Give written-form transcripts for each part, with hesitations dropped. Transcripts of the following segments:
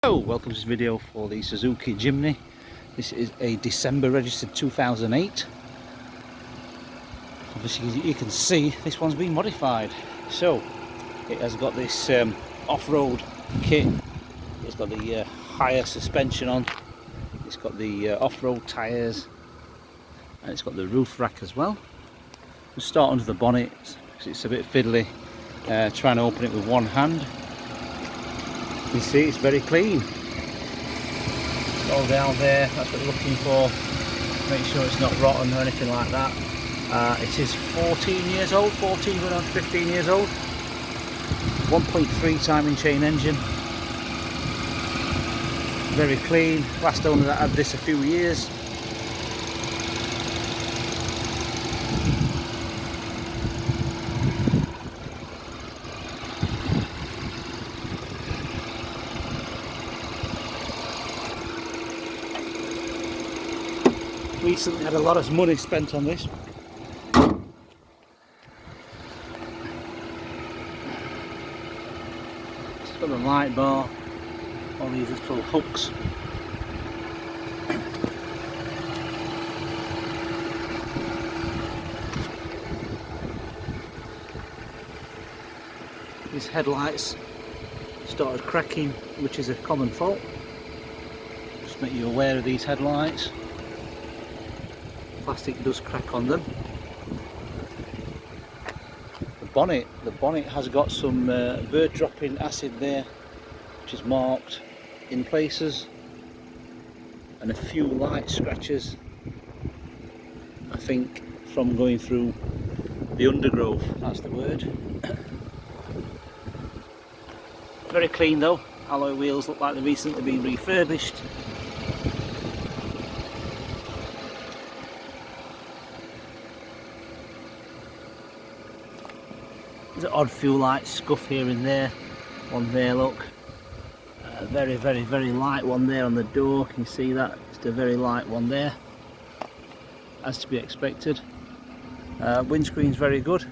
Hello, welcome to this video for the Suzuki Jimny. This is a December registered 2008. Obviously you can see this one's been modified. So it has got this off-road kit. It's got the higher suspension on. It's got the off-road tyres. And it's got the roof rack as well. We'll start under the bonnet because it's a bit fiddly. Trying to open it with one hand. You see it's very clean. All down there, that's what you're looking for. Make sure it's not rotten or anything like that. It is 14 years old, 14 going on 15 years old. 1.3 timing chain engine. Very clean. Last owner that had this a few years. Recently had a lot of money spent on this. It's got a light bar, all these little hooks. These headlights started cracking, which is a common fault. Just make you aware of these headlights. Plastic does crack on them. The bonnet has got some bird dropping acid there, which is marked in places, and a few light scratches, I think from going through the undergrowth, that's the word. Very clean though. Alloy wheels look like they've recently been refurbished. There's an odd fuel light scuff here and there. One there, look. Very light one there on the door. Can you see that? Just a very light one there. As to be expected. Windscreen's very good.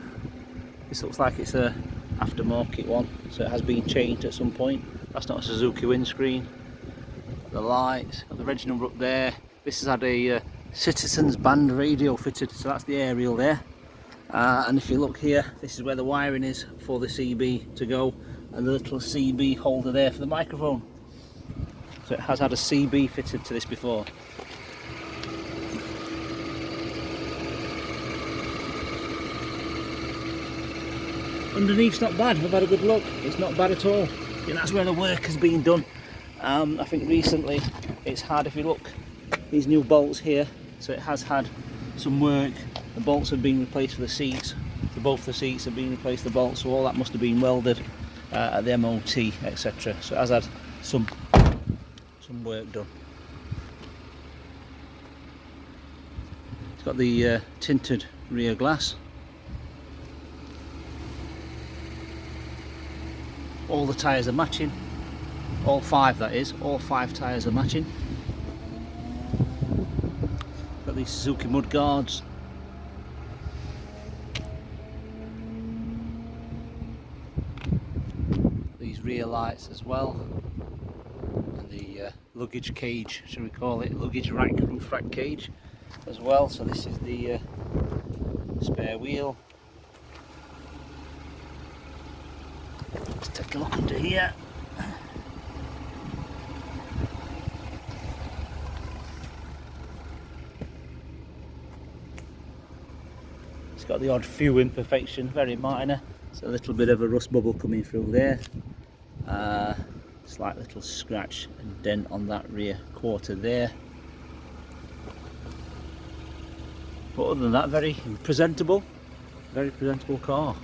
This looks like it's a aftermarket one, so it has been changed at some point. That's not a Suzuki windscreen. The lights, got the reg number up there. This has had a Citizens band radio fitted, so that's the aerial there. And if you look here, this is where the wiring is for the CB to go, and the little CB holder there for the microphone. So it has had a CB fitted to this before. Underneath's not bad. I've had a good look. It's not bad at all. And that's where the work has been done. I think recently it's had, if you look, these new bolts here, so it has had some work. The bolts have been replaced for the seats. So both the seats have been replaced, the bolts, so all that must have been welded at the MOT, etc. So it has had some work done. It's got the tinted rear glass. All the tyres are matching. All five, that is. All five tyres are matching. Got these Suzuki mud guards. These rear lights as well. And the luggage cage, shall we call it, luggage rack, roof rack cage as well. So this is the spare wheel. Let's take a look under here. It's got the odd few imperfection, very minor. So a little bit of a rust bubble coming through there. Slight little scratch and dent on that rear quarter there. But other than that, very presentable car.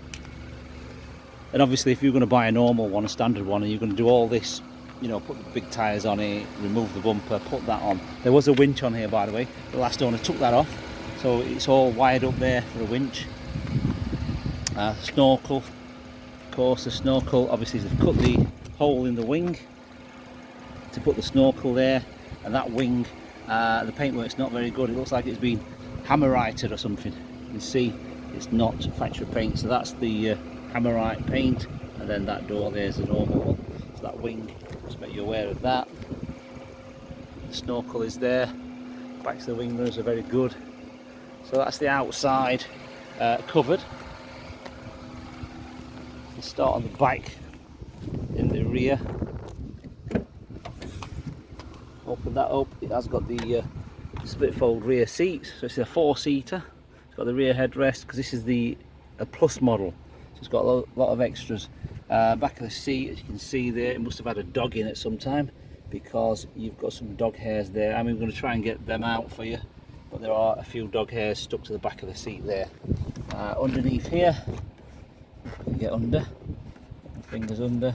And obviously if you're going to buy a normal one, a standard one, and you're going to do all this, you know, put the big tyres on it, remove the bumper, put that on. There was a winch on here, by the way. The last owner took that off, so it's all wired up there for a winch. Snorkel, of course, the snorkel, obviously they've cut the hole in the wing to put the snorkel there, and that wing, the paintwork's not very good. It looks like it's been hammerite or something. You see, it's not factory paint, so that's the hammerite paint, and then that door there's a normal one. So that wing, just make you aware of that. The snorkel is there. Backs of the wing mirrors are very good. So that's the outside covered. We'll start on the back in the rear. Open that up. It has got the split fold rear seats, so it's a 4-seater. It's got the rear headrest because this is a plus model, so it's got a lot of extras. Back of the seat, as you can see there, it must have had a dog in it sometime because you've got some dog hairs there. I'm going to try and get them out for you, but there are a few dog hairs stuck to the back of the seat there. Underneath here, you get under, fingers under.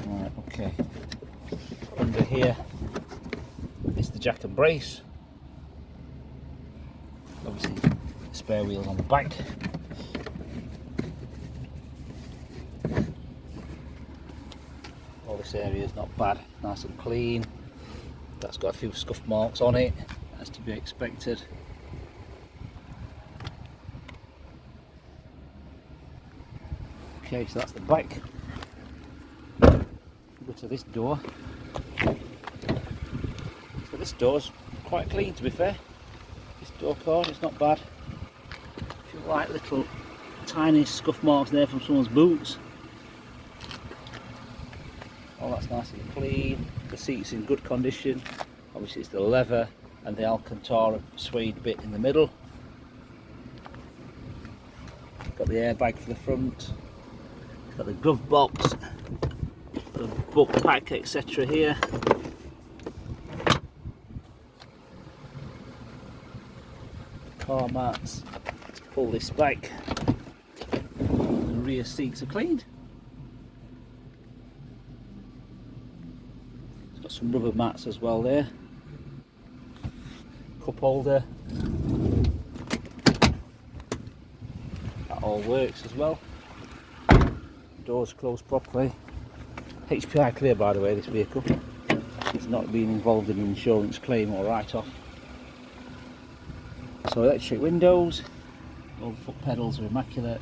Right, okay. Under here is the jack and brace. Obviously, spare wheels on the back. All this area is not bad, nice and clean. That's got a few scuff marks on it, as to be expected. Okay, so that's the back. Go to this door. So this door's quite clean, to be fair. This door cord, it's not bad. A few like little tiny scuff marks there from someone's boots. All that's nice and clean. The seat's in good condition. Obviously it's the leather and the Alcantara suede bit in the middle. Got the airbag for the front. Got the glove box, the book pack, etc. here. Car mats. Let's pull this back. The rear seats are cleaned. It's got some rubber mats as well there. Cup holder. That all works as well. Doors closed properly. HPI clear, by the way, this vehicle. It's not been involved in an insurance claim or write-off. So electric windows, all the foot pedals are immaculate.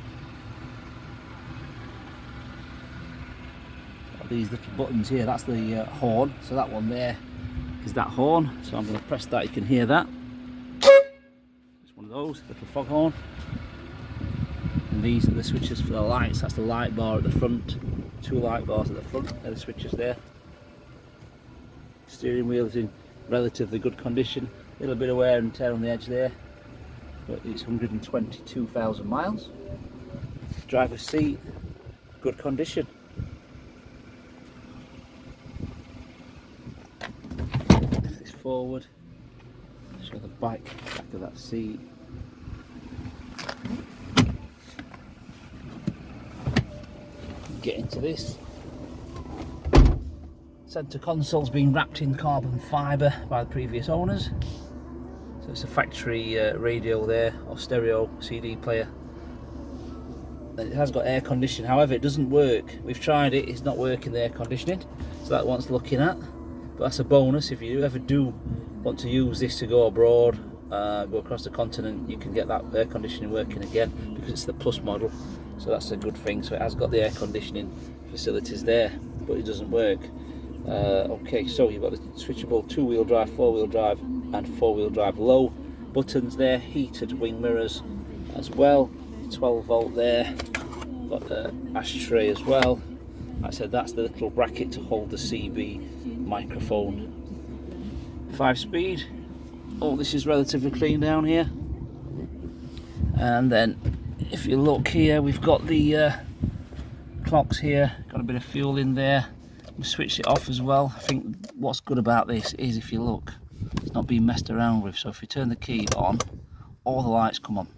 Got these little buttons here, that's the horn, so that one there is that horn. So I'm going to press that, you can hear that. It's one of those, little foghorn. And these are the switches for the lights. That's the light bar at the front, 2 light bars at the front, they're the switches there. Steering wheel is in relatively good condition, a little bit of wear and tear on the edge there, but it's 122,000 miles. Driver's seat, good condition. Lift this forward, show the back of that seat. Get into this. Centre console's been wrapped in carbon fibre by the previous owners. So it's a factory radio there, or stereo CD player. It has got air conditioning, however it doesn't work. We've tried it, it's not working, the air conditioning. So that one's looking at. But that's a bonus, if you ever do want to use this to go abroad, go across the continent, you can get that air conditioning working again, because it's the plus model. So that's a good thing. So it has got the air conditioning facilities there, but it doesn't work. Okay, so you've got the switchable 2-wheel drive, 4-wheel drive and 4-wheel drive low buttons there, heated wing mirrors as well, 12 volt there, got the ashtray as well. Like I said, that's the little bracket to hold the CB microphone. 5-speed. All this is relatively clean down here. And then if you look here, we've got the clocks here, got a bit of fuel in there. We switched it off as well. I think what's good about this is, if you look, it's not being messed around with. So if you turn the key on, all the lights come on.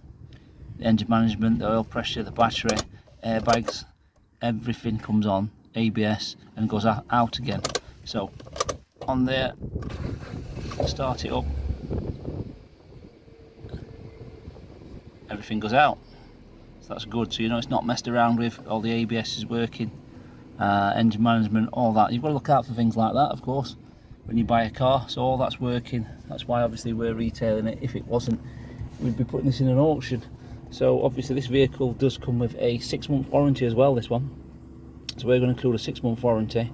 The engine management, the oil pressure, the battery, airbags, everything comes on, ABS, and goes out again. So on there, start it up, everything goes out. So that's good, so you know it's not messed around with. All the ABS is working, engine management, all that. You've got to look out for things like that, of course, when you buy a car. So all that's working. That's why obviously we're retailing it. If it wasn't, we'd be putting this in an auction. So obviously this vehicle does come with a 6-month warranty as well, this one. So we're going to include a 6-month warranty.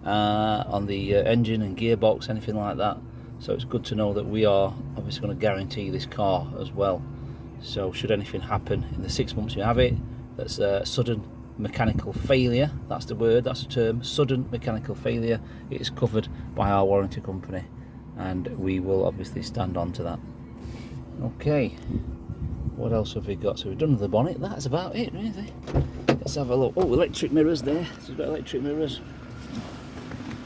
on the engine and gearbox, anything like that. So it's good to know that we are obviously going to guarantee this car as well. So should anything happen in the 6 months you have it, that's a sudden mechanical failure, that's the word, that's the term, sudden mechanical failure, it is covered by our warranty company, and we will obviously stand on to that. Okay, what else have we got? So we've done the bonnet, that's about it really. Let's have a look. Oh, electric mirrors there, so we've got electric mirrors.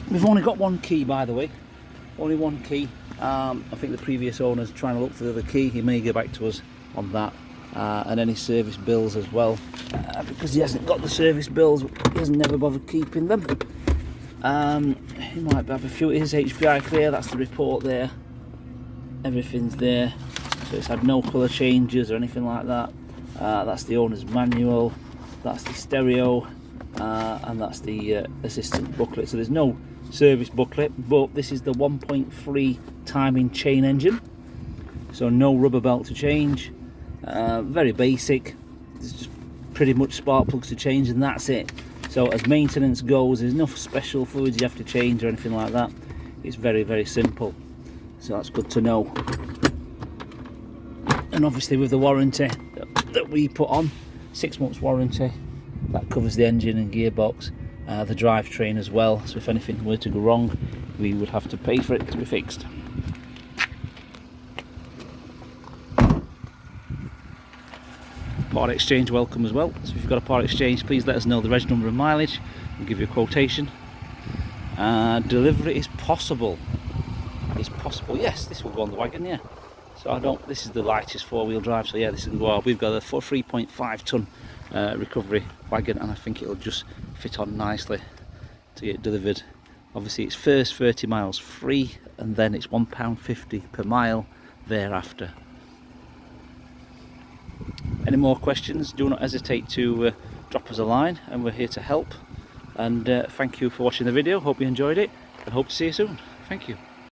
We've only got one key, by the way, only one key. I think the previous owner's trying to look for the other key. He may get back to us on that, and any service bills as well, because he hasn't got the service bills, he has never bothered keeping them. He might have a few. It is HPI clear, that's the report there, everything's there, so it's had no colour changes or anything like that. That's the owner's manual, that's the stereo, and that's the assistant booklet. So there's no service booklet, but this is the 1.3 timing chain engine, so no rubber belt to change. Very basic, there's just pretty much spark plugs to change, and that's it. So as maintenance goes, there's no special fluids you have to change or anything like that. It's very, very simple, so that's good to know. And obviously with the warranty that we put on, 6 months warranty, that covers the engine and gearbox, the drivetrain as well, so if anything were to go wrong, we would have to pay for it to be fixed. Part exchange welcome as well, so if you've got a part exchange, please let us know the reg number and mileage, we'll give you a quotation. Delivery is possible. It's possible, yes, this will go on the wagon, yeah. So this is the lightest four-wheel drive, so yeah, this can go out. We've got a 3.5 ton recovery wagon, and I think it'll just fit on nicely to get delivered. Obviously it's first 30 miles free, and then it's £1.50 per mile thereafter. Any more questions, do not hesitate to drop us a line, and we're here to help. And thank you for watching the video, hope you enjoyed it, and hope to see you soon. Thank you.